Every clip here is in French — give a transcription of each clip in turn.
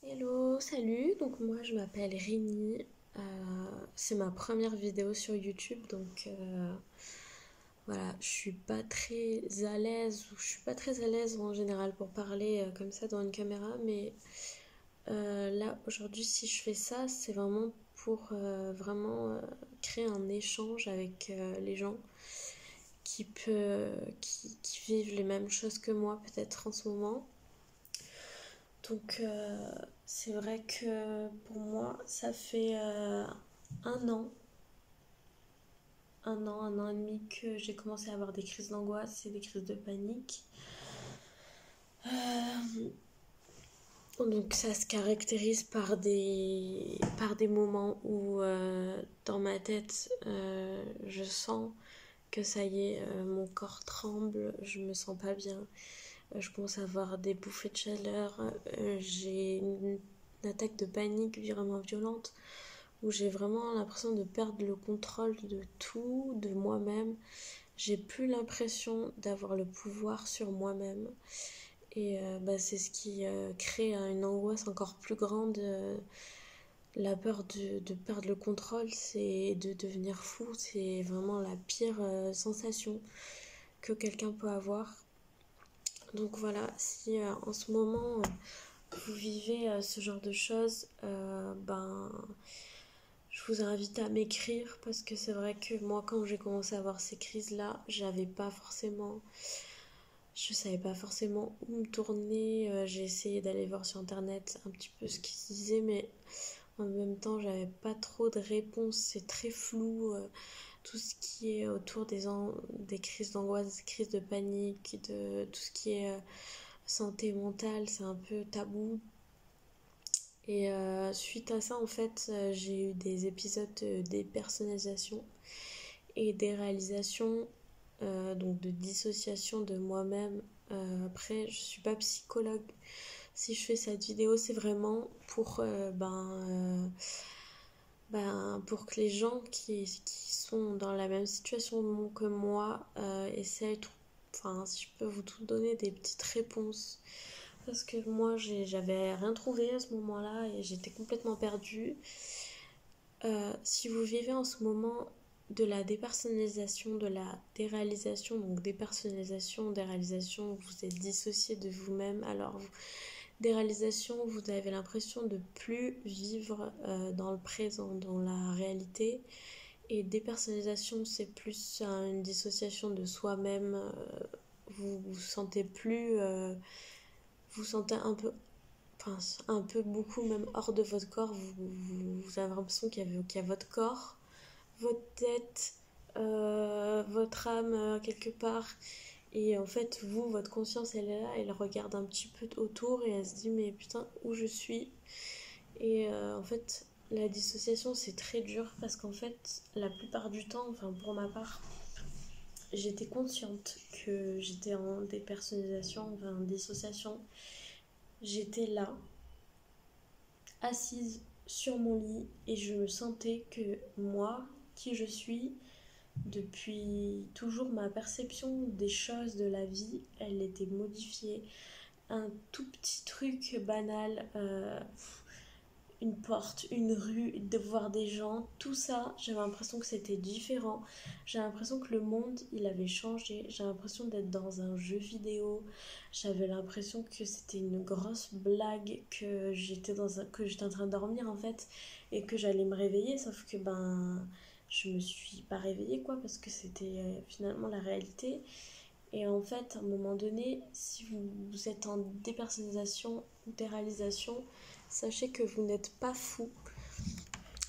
Hello, salut, donc moi je m'appelle Rini. C'est ma première vidéo sur YouTube, donc voilà, je suis pas très à l'aise, ou je suis pas très à l'aise en général pour parler comme ça dans une caméra, mais là aujourd'hui si je fais ça, c'est vraiment pour vraiment créer un échange avec les gens qui vivent les mêmes choses que moi peut-être en ce moment. Donc c'est vrai que pour moi, ça fait un an, un an et demi que j'ai commencé à avoir des crises d'angoisse et des crises de panique. Donc ça se caractérise par des moments où dans ma tête, je sens que ça y est, mon corps tremble, je me sens pas bien, je commence à avoir des bouffées de chaleur, j'ai une attaque de panique vraiment violente où j'ai vraiment l'impression de perdre le contrôle de tout, de moi-même. J'ai plus l'impression d'avoir le pouvoir sur moi-même. Et c'est ce qui crée une angoisse encore plus grande. La peur de perdre le contrôle, c'est de devenir fou. C'est vraiment la pire sensation que quelqu'un peut avoir. Donc voilà, si en ce moment vous vivez ce genre de choses, je vous invite à m'écrire parce que c'est vrai que moi, quand j'ai commencé à avoir ces crises-là, je savais pas forcément où me tourner. J'ai essayé d'aller voir sur internet un petit peu ce qui se disait, mais en même temps, j'avais pas trop de réponses. C'est très flou. Tout ce qui est autour des crises d'angoisse, des crises de panique, de tout ce qui est santé mentale, c'est un peu tabou. Et suite à ça, en fait, j'ai eu des épisodes de dépersonnalisation et des réalisations donc de dissociation de moi-même. Après, je suis pas psychologue. Si je fais cette vidéo, c'est vraiment pour pour que les gens qui sont dans la même situation que moi essayent, enfin, si je peux vous tout donner des petites réponses. Parce que moi, j'avais rien trouvé à ce moment-là et j'étais complètement perdue. Si vous vivez en ce moment de la dépersonnalisation, de la déréalisation, donc dépersonnalisation, déréalisation, vous êtes dissocié de vous-même, alors déréalisation, vous avez l'impression de plus vivre dans le présent, dans la réalité, et dépersonnalisation, c'est plus une dissociation de soi-même, vous vous sentez plus, vous sentez un peu, enfin un peu beaucoup même hors de votre corps, vous avez l'impression qu'il y a votre corps, votre tête, votre âme quelque part. Et en fait, vous, votre conscience, elle est là, elle regarde un petit peu autour et elle se dit, mais putain, où je suis. Et en fait, la dissociation, c'est très dur parce qu'en fait, la plupart du temps, enfin pour ma part, j'étais consciente que j'étais en dépersonnalisation, enfin en dissociation. J'étais là, assise sur mon lit et je me sentais que moi, qui je suis, depuis toujours ma perception des choses de la vie, elle était modifiée. Un tout petit truc banal, une porte, une rue, de voir des gens, tout ça, j'avais l'impression que c'était différent. J'ai l'impression que le monde, il avait changé. J'ai l'impression d'être dans un jeu vidéo. J'avais l'impression que c'était une grosse blague, que j'étais en train de dormir en fait, et que j'allais me réveiller, sauf que je me suis pas réveillée quoi, parce que c'était finalement la réalité. Et en fait, à un moment donné, si vous êtes en dépersonnalisation ou déréalisation, sachez que vous n'êtes pas fou.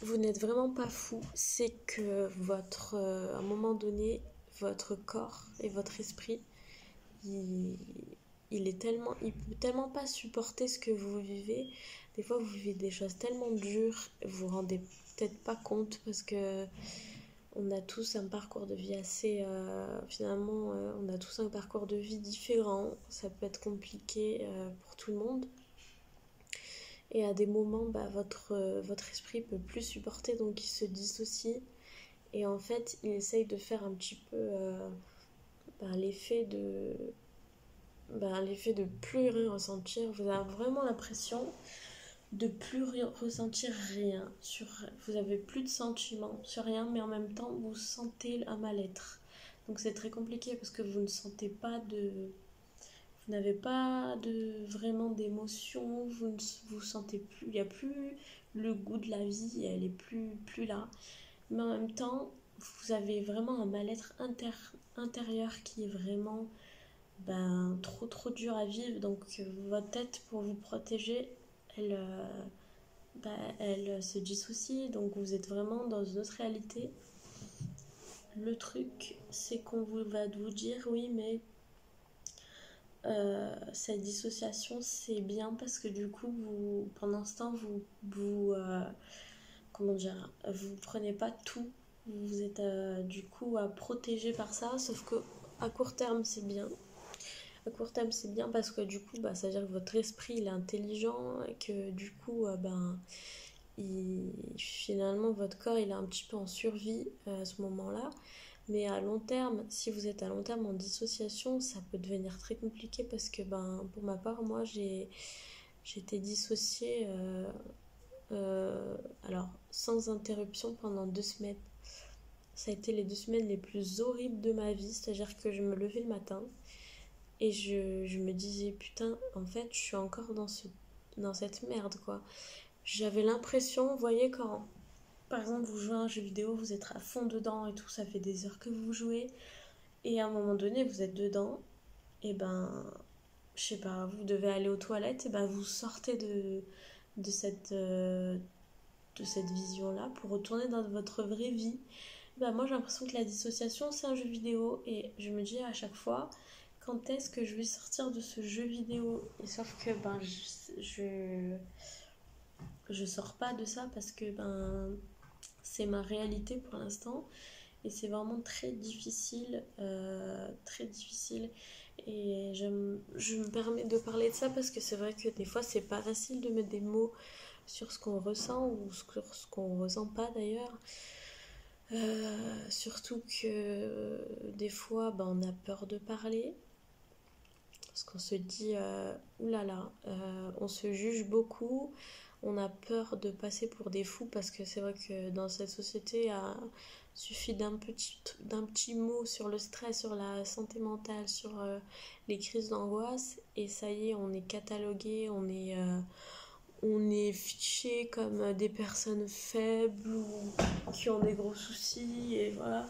Vous n'êtes vraiment pas fou. C'est que à un moment donné, votre corps et votre esprit, il, il peut tellement pas supporter ce que vous vivez. Des fois, vous vivez des choses tellement dures, vous vous rendez peut-être pas compte parce que on a tous un parcours de vie assez on a tous un parcours de vie différent, ça peut être compliqué pour tout le monde, et à des moments votre esprit peut plus supporter, donc il se dissocie et en fait il essaye de faire un petit peu l'effet de plus rien ressentir. Vous avez vraiment l'impression de plus ressentir rien, vous avez plus de sentiments sur rien, mais en même temps vous sentez un mal-être. Donc c'est très compliqué parce que vous ne sentez pas vous n'avez pas vraiment d'émotion, vous ne vous sentez plus, il n'y a plus le goût de la vie, elle est plus là. Mais en même temps, vous avez vraiment un mal-être intérieur qui est vraiment trop dur à vivre. Donc votre tête, pour vous protéger, elle, elle se dissocie, donc vous êtes vraiment dans une autre réalité. Le truc, c'est qu'on va vous dire, oui, mais cette dissociation, c'est bien parce que du coup, pendant ce temps, comment dire, vous prenez pas tout. Vous êtes du coup protégé par ça, sauf que à court terme, c'est bien. À court terme, c'est bien parce que du coup, ça veut dire que votre esprit, il est intelligent et que du coup, finalement, votre corps, il est un petit peu en survie à ce moment-là. Mais à long terme, si vous êtes à long terme en dissociation, ça peut devenir très compliqué parce que, pour ma part, moi, j'ai été dissociée alors sans interruption pendant 2 semaines. Ça a été les 2 semaines les plus horribles de ma vie, c'est-à-dire que je me levais le matin et je me disais putain, en fait je suis encore dans cette merde quoi. J'avais l'impression, vous voyez, quand par exemple vous jouez à un jeu vidéo, vous êtes à fond dedans et tout, ça fait des heures que vous jouez et à un moment donné vous êtes dedans et je sais pas, vous devez aller aux toilettes et vous sortez de cette vision-là pour retourner dans votre vraie vie. Moi j'ai l'impression que la dissociation c'est un jeu vidéo et je me dis à chaque fois quand est-ce que je vais sortir de ce jeu vidéo, et sauf que je sors pas de ça parce que c'est ma réalité pour l'instant et c'est vraiment très difficile et je me permets de parler de ça parce que c'est vrai que des fois c'est pas facile de mettre des mots sur ce qu'on ressent ou sur ce qu'on ressent pas d'ailleurs. Surtout que des fois on a peur de parler parce qu'on se dit oulala, on se juge beaucoup, on a peur de passer pour des fous parce que c'est vrai que dans cette société il suffit d'un petit mot sur le stress, sur la santé mentale, sur les crises d'angoisse et ça y est, on est catalogué, on est fiché comme des personnes faibles ou qui ont des gros soucis et voilà.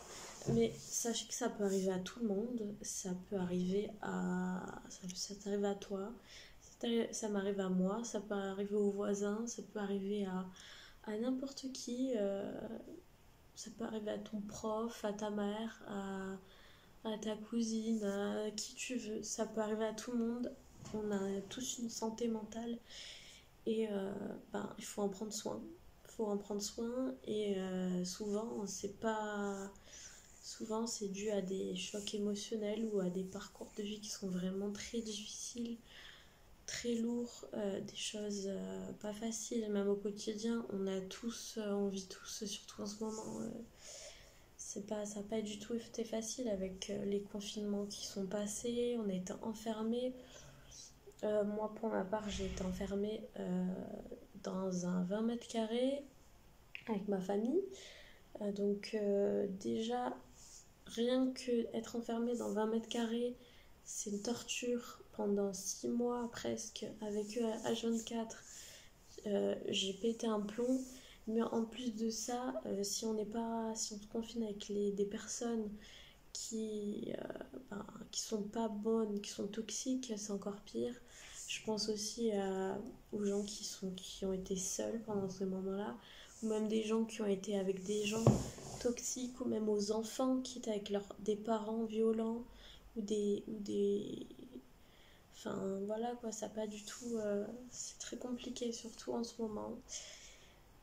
Mais sachez que ça peut arriver à tout le monde, ça peut arriver ça t'arrive à toi, ça m'arrive à moi, ça peut arriver aux voisins, ça peut arriver à n'importe qui, ça peut arriver à ton prof, à ta mère, à ta cousine, à qui tu veux, ça peut arriver à tout le monde. On a tous une santé mentale et il faut en prendre soin. Et souvent c'est dû à des chocs émotionnels ou à des parcours de vie qui sont vraiment très difficiles, très lourds, des choses pas faciles, même au quotidien. On vit tous, surtout en ce moment, ça n'a pas du tout été facile avec les confinements qui sont passés, on a été enfermés. Moi, pour ma part, j'ai été enfermée dans un 20 mètres carrés avec ma famille. Donc, déjà, rien que être enfermée dans 20 mètres carrés, c'est une torture pendant 6 mois presque, avec eux à H24. J'ai pété un plomb. Mais en plus de ça, si on se confine avec des personnes qui sont pas bonnes, qui sont toxiques, c'est encore pire. Je pense aussi aux gens qui ont été seuls pendant ce moment-là, ou même des gens qui ont été avec des gens toxiques, ou même aux enfants qui étaient avec des parents violents, enfin voilà quoi, ça pas du tout. C'est très compliqué, surtout en ce moment.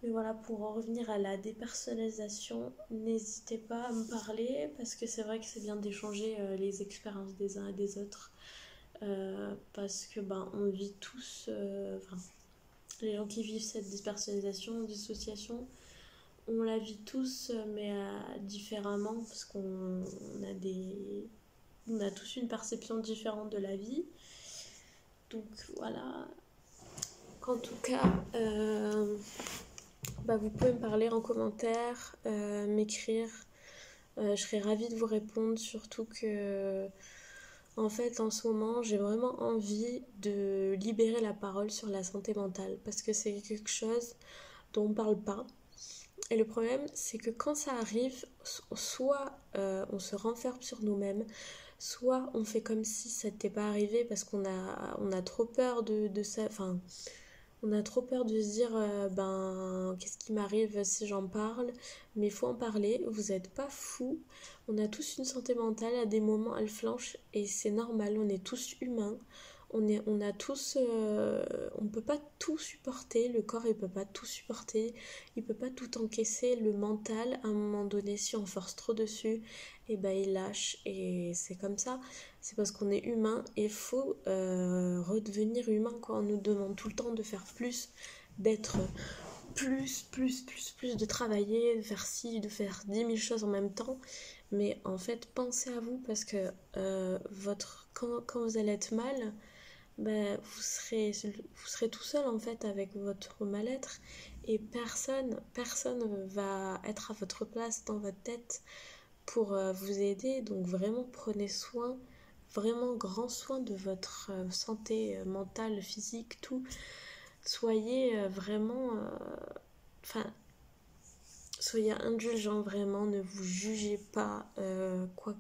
Mais voilà, pour en revenir à la dépersonnalisation, n'hésitez pas à me parler parce que c'est vrai que c'est bien d'échanger les expériences des uns et des autres. Parce que on vit tous, les gens qui vivent cette dépersonnalisation, dissociation, on la vit tous, mais différemment parce qu'on a tous une perception différente de la vie. Donc voilà. En tout cas, vous pouvez me parler en commentaire, m'écrire. Je serais ravie de vous répondre, surtout que en fait en ce moment j'ai vraiment envie de libérer la parole sur la santé mentale parce que c'est quelque chose dont on parle pas. Et le problème, c'est que quand ça arrive, soit on se renferme sur nous-mêmes, soit on fait comme si ça n'était pas arrivé parce qu'on a trop peur de ça. Enfin, on a trop peur de se dire, qu'est-ce qui m'arrive si j'en parle? Mais il faut en parler, vous n'êtes pas fous. On a tous une santé mentale, à des moments elle flanche et c'est normal, on est tous humains. On a tous, on peut pas tout supporter, le corps il peut pas tout supporter, il peut pas tout encaisser, le mental à un moment donné si on force trop dessus, et il lâche et c'est comme ça, c'est parce qu'on est humain et il faut redevenir humain quand on nous demande tout le temps de faire plus, d'être plus, de travailler, de faire ci, de faire 10 000 choses en même temps. Mais en fait, pensez à vous parce que quand vous allez être mal, vous serez tout seul en fait avec votre mal-être et personne va être à votre place dans votre tête pour vous aider. Donc vraiment prenez soin, vraiment grand soin de votre santé mentale, physique, tout. Soyez vraiment, soyez indulgents vraiment, ne vous jugez pas, quoi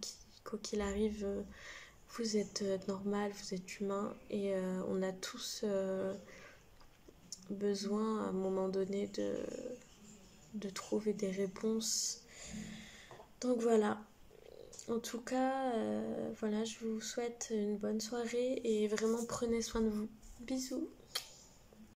qu'il arrive. Vous êtes normal, vous êtes humain et on a tous besoin à un moment donné de trouver des réponses. Donc voilà. En tout cas, je vous souhaite une bonne soirée et vraiment prenez soin de vous. Bisous.